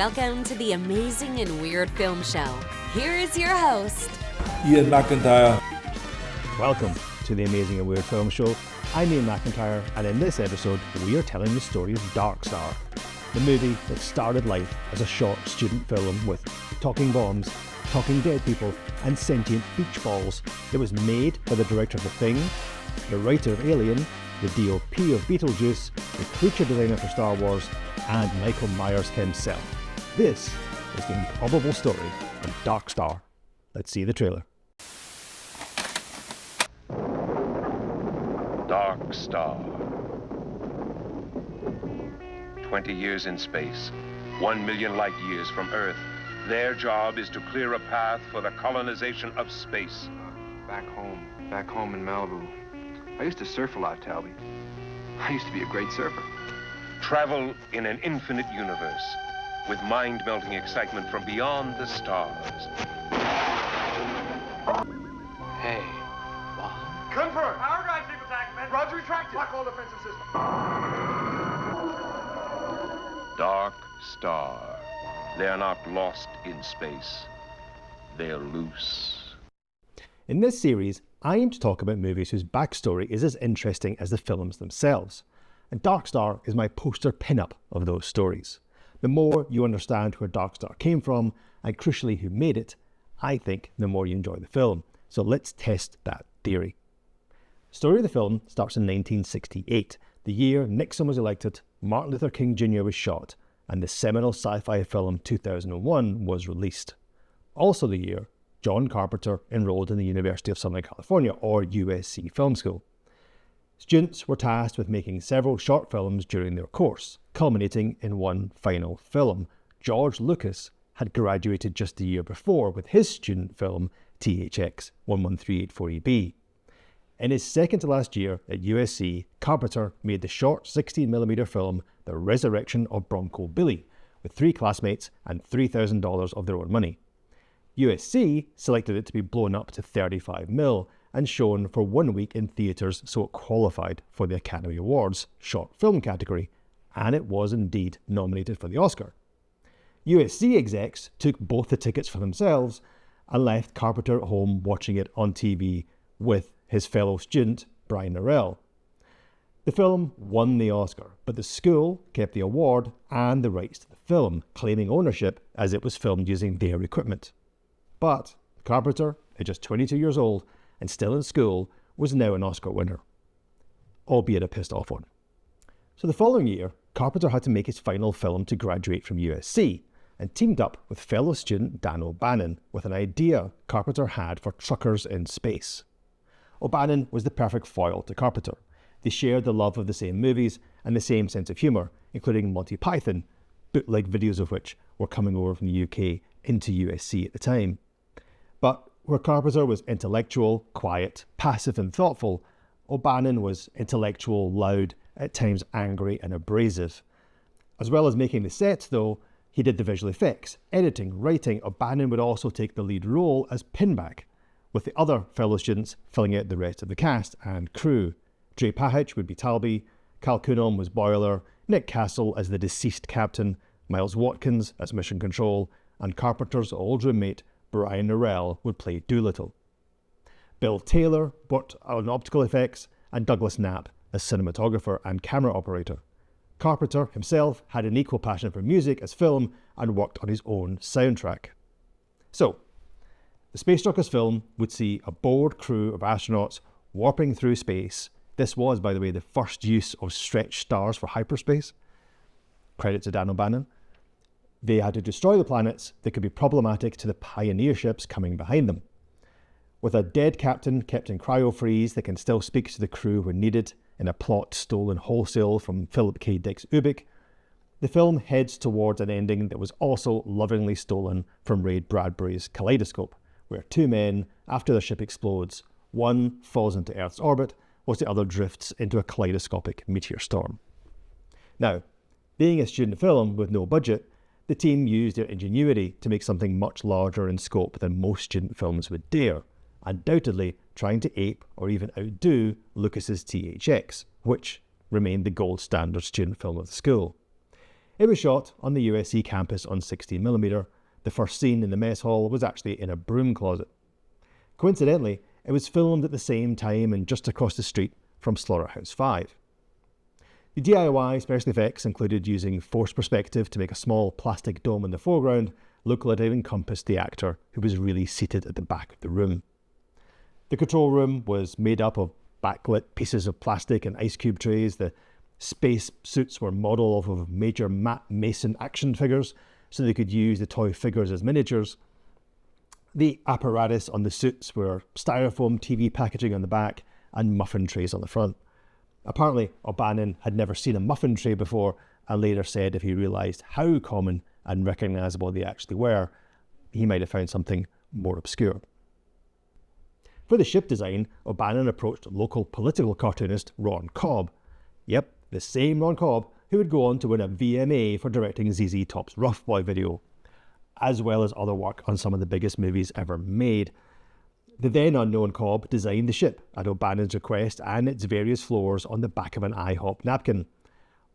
Welcome to the Amazing and Weird Film Show. Here is your host, Ian McIntyre. Welcome to the Amazing and Weird Film Show. I'm Ian McIntyre, and in this episode, we are telling the story of Dark Star, the movie that started life as a short student film with talking bombs, talking dead people, and sentient beach balls. It was made by the director of The Thing, the writer of Alien, the DOP of Bettlejuice, the creature designer for Star Wars, and Michael Myers himself. This is the improbable story of Dark Star. Let's see the trailer. Dark Star. 20 years in space, 1 million light years from Earth. Their job is to clear a path for the colonization of space. Back home in Malibu. I used to surf a lot, Talby. I used to be a great surfer. Travel in an infinite universe with mind-melting excitement from beyond the stars. Hey, Confirm. Power drive signal attack. Roger, retracted. Block all defensive systems. Dark Star. They're not lost in space. They're loose. In this series, I aim to talk about movies whose backstory is as interesting as the films themselves. And Dark Star is my poster pin-up of those stories. The more you understand where Dark Star came from, and crucially who made it, I think the more you enjoy the film. So let's test that theory. The story of the film starts in 1968, the year Nixon was elected, Martin Luther King Jr. was shot, and the seminal sci-fi film 2001 was released. Also the year John Carpenter enrolled in the University of Southern California, or USC Film School. Students were tasked with making several short films during their course, culminating in one final film. George Lucas had graduated just the year before with his student film, THX 11384EB. In his second to last year at USC, Carpenter made the short 16mm film The Resurrection of Bronco Billy, with 3 classmates and $3,000 of their own money. USC selected it to be blown up to 35mm and shown for 1 week in theatres, so it qualified for the Academy Awards short film category, and it was indeed nominated for the Oscar. USC execs took both the tickets for themselves and left Carpenter at home watching it on TV with his fellow student, Brian Norell. The film won the Oscar, but the school kept the award and the rights to the film, claiming ownership as it was filmed using their equipment. But Carpenter, at just 22 years old and still in school, was now an Oscar winner, albeit a pissed off one. So the following year, Carpenter had to make his final film to graduate from USC and teamed up with fellow student Dan O'Bannon with an idea Carpenter had for truckers in space. O'Bannon was the perfect foil to Carpenter. They shared the love of the same movies and the same sense of humour, including Monty Python, bootleg videos of which were coming over from the UK into USC at the time. But where Carpenter was intellectual, quiet, passive and thoughtful, O'Bannon was intellectual, loud, at times angry and abrasive. As well as making the sets though, he did the visual effects, editing, writing. O'Bannon would also take the lead role as Pinback, with the other fellow students filling out the rest of the cast and crew. Dre Pahich would be Talby, Cal Cunholm was Boiler, Nick Castle as the deceased captain, Miles Watkins as Mission Control, and Carpenter's old roommate Brian Norell would play Doolittle. Bill Taylor worked on optical effects, and Douglas Knapp as cinematographer and camera operator. Carpenter himself had an equal passion for music as film and worked on his own soundtrack. So, the Space Truckers film would see a bored crew of astronauts warping through space. This was, by the way, the first use of stretched stars for hyperspace. Credit to Dan O'Bannon. They had to destroy the planets that could be problematic to the pioneer ships coming behind them. With a dead captain kept in cryo-freeze that can still speak to the crew when needed in a plot stolen wholesale from Philip K. Dick's Ubik, the film heads towards an ending that was also lovingly stolen from Ray Bradbury's Kaleidoscope, where 2 men, after their ship explodes, one falls into Earth's orbit, whilst the other drifts into a kaleidoscopic meteor storm. Now, being a student film with no budget, the team used their ingenuity to make something much larger in scope than most student films would dare, undoubtedly trying to ape or even outdo Lucas's THX, which remained the gold standard student film of the school. It was shot on the USC campus on 16mm. The first scene in the mess hall was actually in a broom closet. Coincidentally, it was filmed at the same time and just across the street from Slaughterhouse 5. The DIY special effects included using forced perspective to make a small plastic dome in the foreground look like it encompassed the actor who was really seated at the back of the room. The control room was made up of backlit pieces of plastic and ice cube trays. The space suits were modelled off of major Matt Mason action figures so they could use the toy figures as miniatures. The apparatus on the suits were styrofoam TV packaging on the back and muffin trays on the front. Apparently, O'Bannon had never seen a muffin tray before and later said if he realised how common and recognisable they actually were, he might have found something more obscure. For the ship design, O'Bannon approached local political cartoonist Ron Cobb. Yep, the same Ron Cobb who would go on to win a VMA for directing ZZ Top's Rough Boy video, as well as other work on some of the biggest movies ever made. The then unknown Cobb designed the ship at O'Bannon's request and its various floors on the back of an IHOP napkin.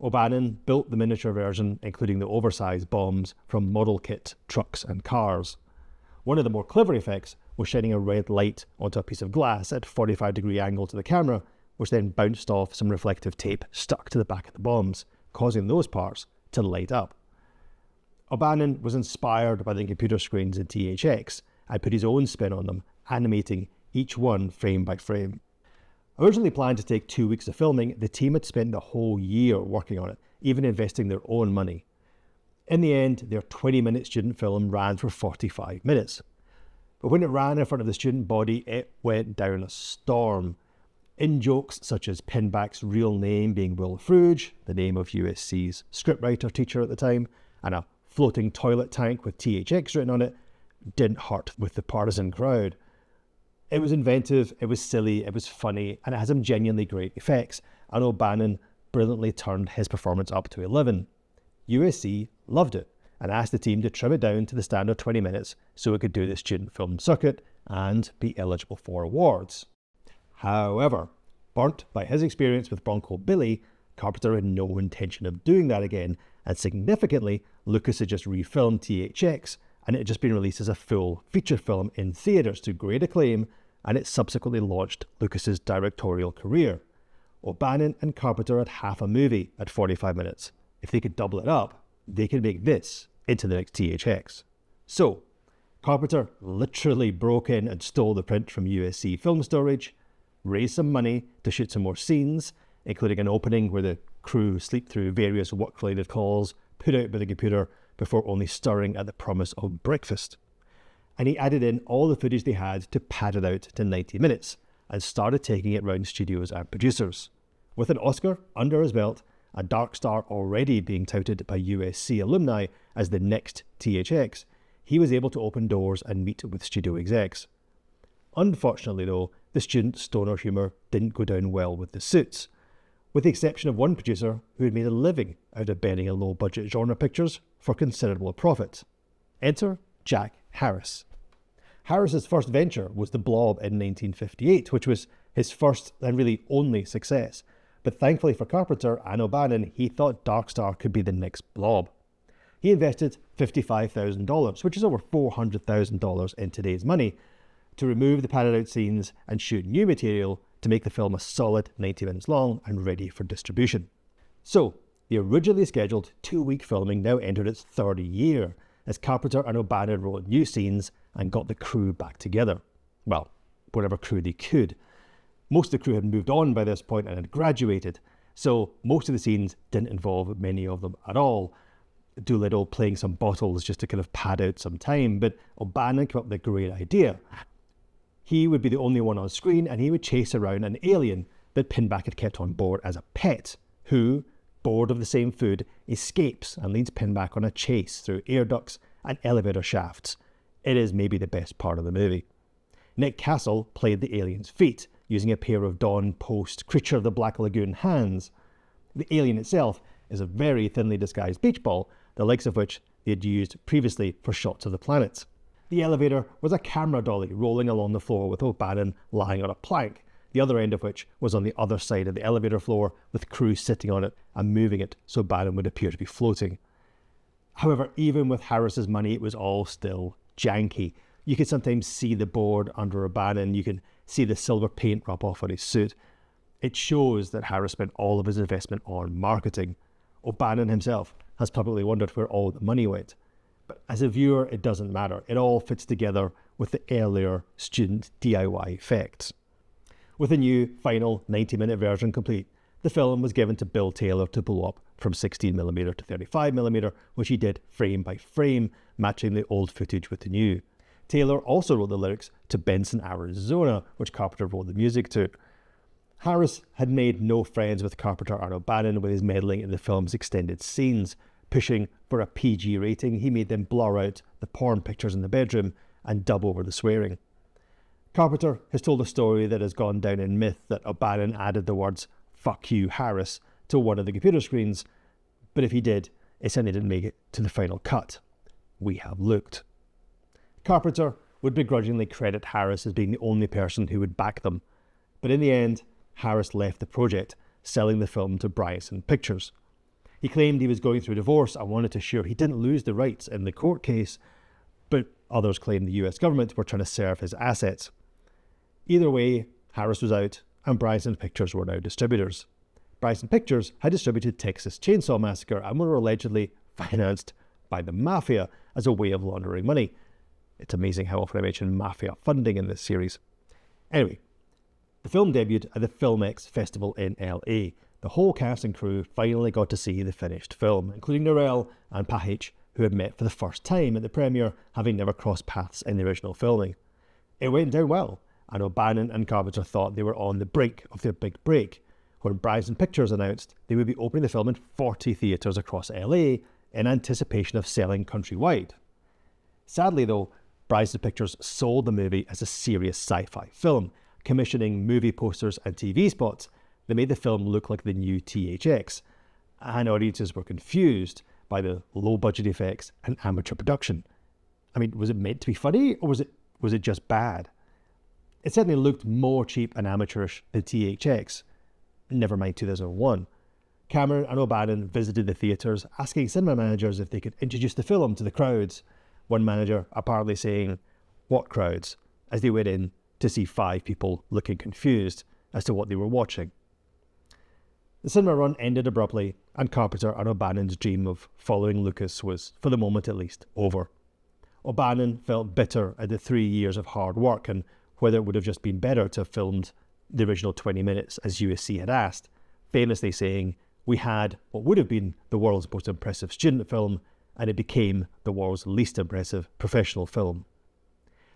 O'Bannon built the miniature version, including the oversized bombs, from model kit, trucks and cars. One of the more clever effects was shining a red light onto a piece of glass at a 45-degree angle to the camera, which then bounced off some reflective tape stuck to the back of the bombs, causing those parts to light up. O'Bannon was inspired by the computer screens in THX and put his own spin on them, animating each one frame by frame. Originally planned to take 2 weeks of filming, the team had spent the whole year working on it, even investing their own money. In the end, their 20-minute student film ran for 45 minutes. But when it ran in front of the student body, it went down a storm. In-jokes such as Pinback's real name being Will Fruge, the name of USC's scriptwriter teacher at the time, and a floating toilet tank with THX written on it, didn't hurt with the partisan crowd. It was inventive, it was silly, it was funny, and it had some genuinely great effects, and O'Bannon brilliantly turned his performance up to 11. USC loved it, and asked the team to trim it down to the standard 20 minutes so it could do the student film circuit and be eligible for awards. However, burnt by his experience with Bronco Billy, Carpenter had no intention of doing that again, and significantly, Lucas had just refilmed THX, and it had just been released as a full feature film in theatres to great acclaim, and it subsequently launched Lucas's directorial career. O'Bannon and Carpenter had half a movie at 45 minutes. If they could double it up, they could make this into the next THX. So, Carpenter literally broke in and stole the print from USC Film Storage, raised some money to shoot some more scenes, including an opening where the crew sleep through various work-related calls put out by the computer before only stirring at the promise of breakfast. And he added in all the footage they had to pad it out to 90 minutes and started taking it round studios and producers. With an Oscar under his belt, a Dark Star already being touted by USC alumni as the next THX, he was able to open doors and meet with studio execs. Unfortunately though, the student stoner humour didn't go down well with the suits, with the exception of one producer who had made a living out of bending in low-budget genre pictures for considerable profit. Enter Jack Harris. Harris's first venture was The Blob in 1958, which was his first and really only success. But thankfully for Carpenter and O'Bannon, he thought Dark Star could be the next Blob. He invested $55,000, which is over $400,000 in today's money, to remove the padded out scenes and shoot new material to make the film a solid 90 minutes long and ready for distribution. So, the originally scheduled 2-week filming now entered its third year, as Carpenter and O'Bannon wrote new scenes and got the crew back together. Well, whatever crew they could. Most of the crew had moved on by this point and had graduated, so most of the scenes didn't involve many of them at all. Doolittle playing some bottles just to kind of pad out some time, but O'Bannon came up with a great idea. He would be the only one on screen and he would chase around an alien that Pinback had kept on board as a pet, who, bored of the same food, escapes and leads Pinback on a chase through air ducts and elevator shafts. It is maybe the best part of the movie. Nick Castle played the alien's feet, using a pair of Dawn Post Creature of the Black Lagoon hands. The alien itself is a very thinly disguised beach ball, the likes of which they had used previously for shots of the planets. The elevator was a camera dolly rolling along the floor with O'Bannon lying on a plank, the other end of which was on the other side of the elevator floor with crew sitting on it and moving it so Bannon would appear to be floating. However, even with Harris's money, it was all still janky. You could sometimes see the board under O'Bannon, you can see the silver paint rub off on his suit. It shows that Harris spent all of his investment on marketing. O'Bannon himself has publicly wondered where all the money went. But as a viewer, it doesn't matter. It all fits together with the earlier student DIY effects. With a new, final 90-minute version complete, the film was given to Bill Taylor to blow up from 16mm to 35mm, which he did frame by frame, matching the old footage with the new. Taylor also wrote the lyrics to Benson, Arizona, which Carpenter wrote the music to. Harris had made no friends with Carpenter and O'Bannon with his meddling in the film's extended scenes. Pushing for a PG rating, he made them blur out the porn pictures in the bedroom and dub over the swearing. Carpenter has told a story that has gone down in myth that O'Bannon added the words "fuck you, Harris" to one of the computer screens, but if he did, it certainly didn't make it to the final cut. We have looked. Carpenter would begrudgingly credit Harris as being the only person who would back them, but in the end, Harris left the project, selling the film to Bryson Pictures. He claimed he was going through divorce and wanted to assure he didn't lose the rights in the court case, but others claimed the US government were trying to serve his assets. Either way, Harris was out and Bryson Pictures were now distributors. Bryson Pictures had distributed Texas Chainsaw Massacre and were allegedly financed by the mafia as a way of laundering money. It's amazing how often I mention mafia funding in this series. Anyway, the film debuted at the FilmX Festival in LA. The whole cast and crew finally got to see the finished film, including Norell and Pahich, who had met for the first time at the premiere, having never crossed paths in the original filming. It went down well, and O'Bannon and Carpenter thought they were on the brink of their big break, when Bryson Pictures announced they would be opening the film in 40 theatres across LA in anticipation of selling countrywide. Sadly though, Bryson Pictures sold the movie as a serious sci-fi film, commissioning movie posters and TV spots that made the film look like the new THX, and audiences were confused by the low-budget effects and amateur production. I mean, was it meant to be funny, or was it just bad? It certainly looked more cheap and amateurish than THX, never mind 2001. Cameron and O'Bannon visited the theatres, asking cinema managers if they could introduce the film to the crowds, one manager apparently saying, "What crowds?" as they went in to see 5 people looking confused as to what they were watching. The cinema run ended abruptly, and Carpenter and O'Bannon's dream of following Lucas was, for the moment at least, over. O'Bannon felt bitter at the 3 years of hard work and whether it would have just been better to have filmed the original 20 minutes as USC had asked, famously saying, "We had what would have been the world's most impressive student film, and it became the world's least impressive professional film."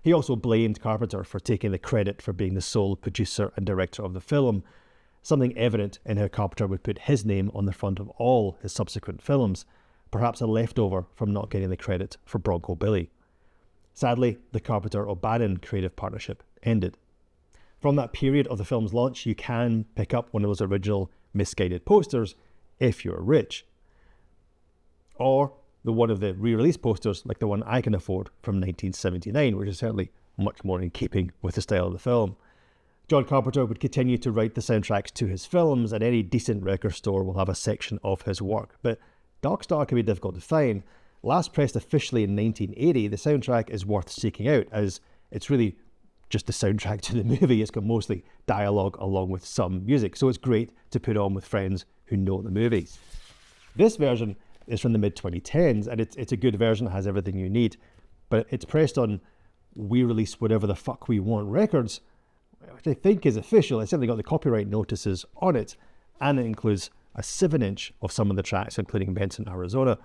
He also blamed Carpenter for taking the credit for being the sole producer and director of the film, something evident in how Carpenter would put his name on the front of all his subsequent films, perhaps a leftover from not getting the credit for Bronco Billy. Sadly, the Carpenter-O'Bannon creative partnership ended. From that period of the film's launch, you can pick up one of those original misguided posters if you're rich. Or one of the re-release posters like the one I can afford from 1979, which is certainly much more in keeping with the style of the film. John Carpenter would continue to write the soundtracks to his films, and any decent record store will have a section of his work. But Dark Star can be difficult to find. Last pressed officially in 1980, the soundtrack is worth seeking out, as it's really just the soundtrack to the movie. It's got mostly dialogue along with some music, so it's great to put on with friends who know the movie. This version is from the mid-2010s, and it's a good version, it has everything you need, but it's pressed on We Release Whatever the Fuck We Want Records, which I think is official. It's certainly got the copyright notices on it, and it includes a 7-inch of some of the tracks, including Benson, Arizona,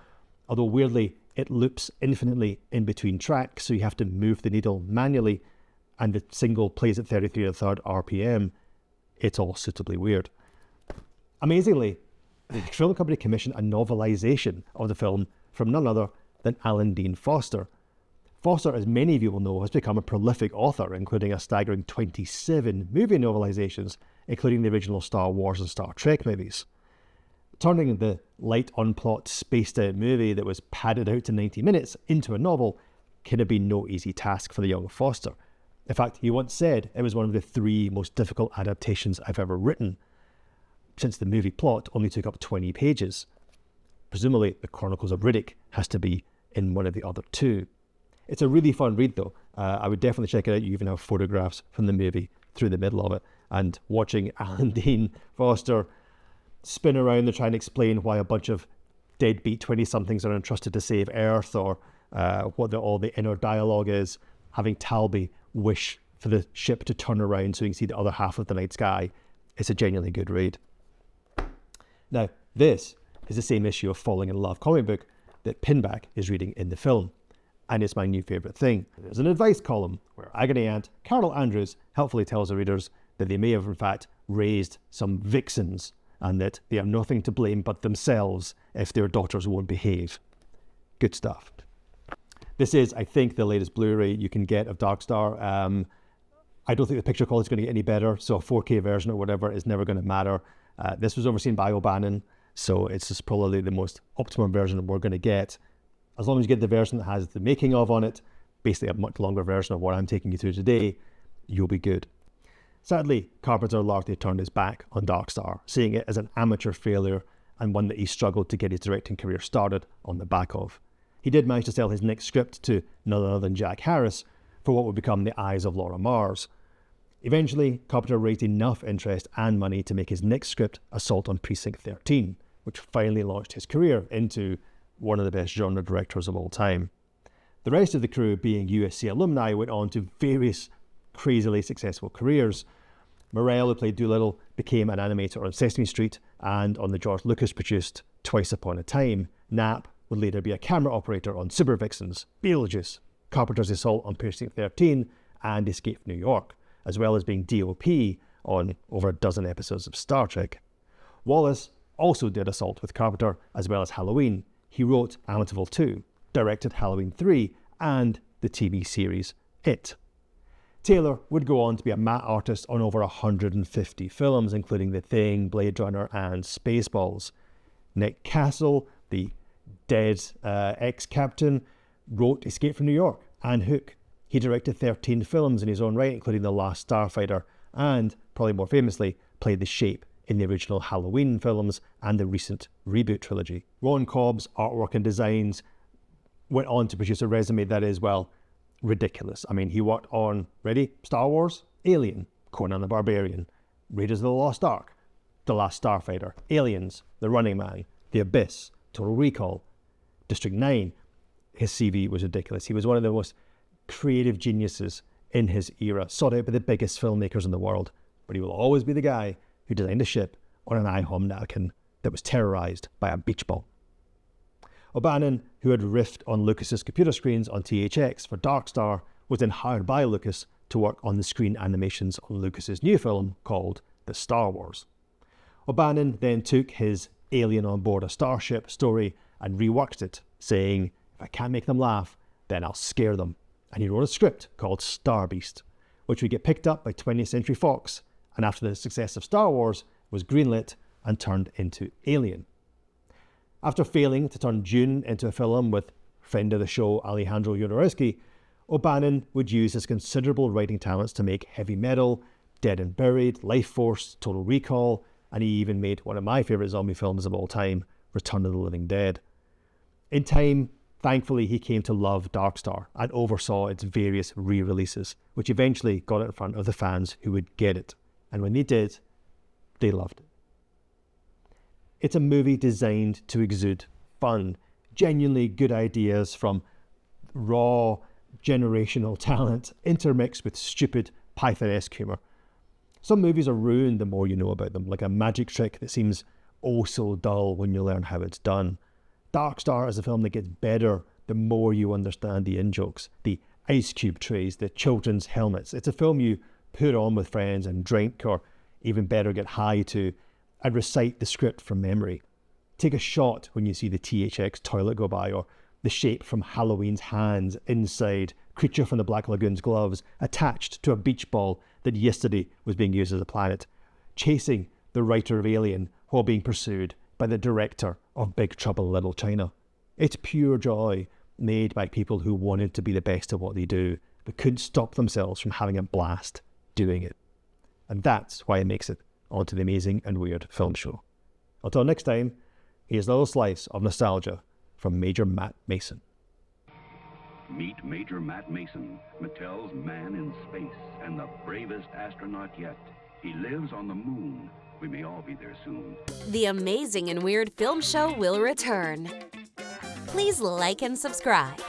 although weirdly, it loops infinitely in between tracks, so you have to move the needle manually, and the single plays at 33 1/3 RPM. It's all suitably weird. Amazingly, the film company commissioned a novelization of the film from none other than Alan Dean Foster. Foster, as many of you will know, has become a prolific author, including a staggering 27 movie novelizations, including the original Star Wars and Star Trek movies. Turning the light on plot, spaced out movie that was padded out to 90 minutes into a novel can have been no easy task for the young Foster. In fact, he once said it was one of the 3 most difficult adaptations I've ever written, since the movie plot only took up 20 pages. presumably the Chronicles of Riddick has to be in one of the other two. It's a really fun read though. I would definitely check it out. You even have photographs from the movie through the middle of it, and watching Alan Dean Foster spin around and try and explain why a bunch of deadbeat 20-somethings are entrusted to save Earth, or what all the inner dialogue is, having Talby wish for the ship to turn around so you can see the other half of the night sky. It's a genuinely good read. Now, this is the same issue of Falling in Love comic book that Pinback is reading in the film, and it's my new favourite thing. There's an advice column where Agony Aunt Carol Andrews helpfully tells the readers that they may have in fact raised some vixens, and that they have nothing to blame but themselves if their daughters won't behave. Good stuff. This is, I think, the latest Blu-ray you can get of Darkstar. I don't think the picture quality is going to get any better, so a 4K version or whatever is never going to matter. This was overseen by O'Bannon, so it's just probably the most optimum version that we're going to get. As long as you get the version that has the making of on it, basically a much longer version of what I'm taking you through today, you'll be good. Sadly, Carpenter largely turned his back on Darkstar, seeing it as an amateur failure and one that he struggled to get his directing career started on the back of. He did manage to sell his next script to none other than Jack Harris for what would become The Eyes of Laura Mars. Eventually, Carpenter raised enough interest and money to make his next script Assault on Precinct 13, which finally launched his career into one of the best genre directors of all time. The rest of the crew, being USC alumni, went on to various crazily successful careers. Morrell, who played Doolittle, became an animator on Sesame Street and on the George Lucas-produced Twice Upon a Time. Knapp would later be a camera operator on Super Vixens, Beetlejuice, Carpenter's Assault on Precinct 13, and Escape from New York, as well as being DOP on over a dozen episodes of Star Trek. Wallace also did Assault with Carpenter, as well as Halloween. He wrote Amityville 2, directed Halloween 3, and the TV series It. Taylor would go on to be a matte artist on over 150 films, including The Thing, Blade Runner, and Spaceballs. Nick Castle, the dead ex-captain, wrote Escape from New York and Hook. He directed 13 films in his own right, including The Last Starfighter, and, probably more famously, played the Shape in the original Halloween films and the recent reboot trilogy. Ron Cobb's artwork and designs went on to produce a resume that is, well, ridiculous. I mean, he worked on, ready? Star Wars, Alien, Conan the Barbarian, Raiders of the Lost Ark, The Last Starfighter, Aliens, The Running Man, The Abyss, Total Recall, District 9. His CV was ridiculous. He was one of the most creative geniuses in his era, sought out by the biggest filmmakers in the world, but he will always be the guy who designed a ship on an IHOM napkin that was terrorized by a beach ball. O'Bannon, who had riffed on Lucas's computer screens on THX for Darkstar, was then hired by Lucas to work on the screen animations on Lucas's new film called The Star Wars. O'Bannon then took his Alien on Board a Starship story and reworked it, saying, "If I can't make them laugh, then I'll scare them." And he wrote a script called Star Beast, which would get picked up by 20th Century Fox, and after the success of Star Wars, was greenlit and turned into Alien. After failing to turn Dune into a film with friend of the show Alejandro Jodorowsky, O'Bannon would use his considerable writing talents to make Heavy Metal, Dead and Buried, Life Force, Total Recall, and he even made one of my favourite zombie films of all time, Return of the Living Dead. In time, thankfully, he came to love Darkstar and oversaw its various re-releases, which eventually got it in front of the fans who would get it. And when they did, they loved it. It's a movie designed to exude fun, genuinely good ideas from raw, generational talent intermixed with stupid, Python-esque humour. Some movies are ruined the more you know about them, like a magic trick that seems oh so dull when you learn how it's done. Darkstar is a film that gets better the more you understand the in-jokes, the ice cube trays, the children's helmets. It's a film you put on with friends and drink, or even better, get high to, and recite the script from memory. Take a shot when you see the THX toilet go by, or the shape from Halloween's hands inside Creature from the Black Lagoon's gloves attached to a beach ball that yesterday was being used as a planet, chasing the writer of Alien while being pursued by the director of Big Trouble in Little China. It's pure joy made by people who wanted to be the best at what they do, but couldn't stop themselves from having a blast doing it. And that's why it makes it onto the Amazing and Weird Film Show. Until next time, Here's a little slice of nostalgia from Major Matt Mason. Meet Major Matt Mason, Mattel's man in space and the bravest astronaut yet. He lives on the moon. We may all be there soon. The Amazing and Weird Film Show will return. Please like and subscribe.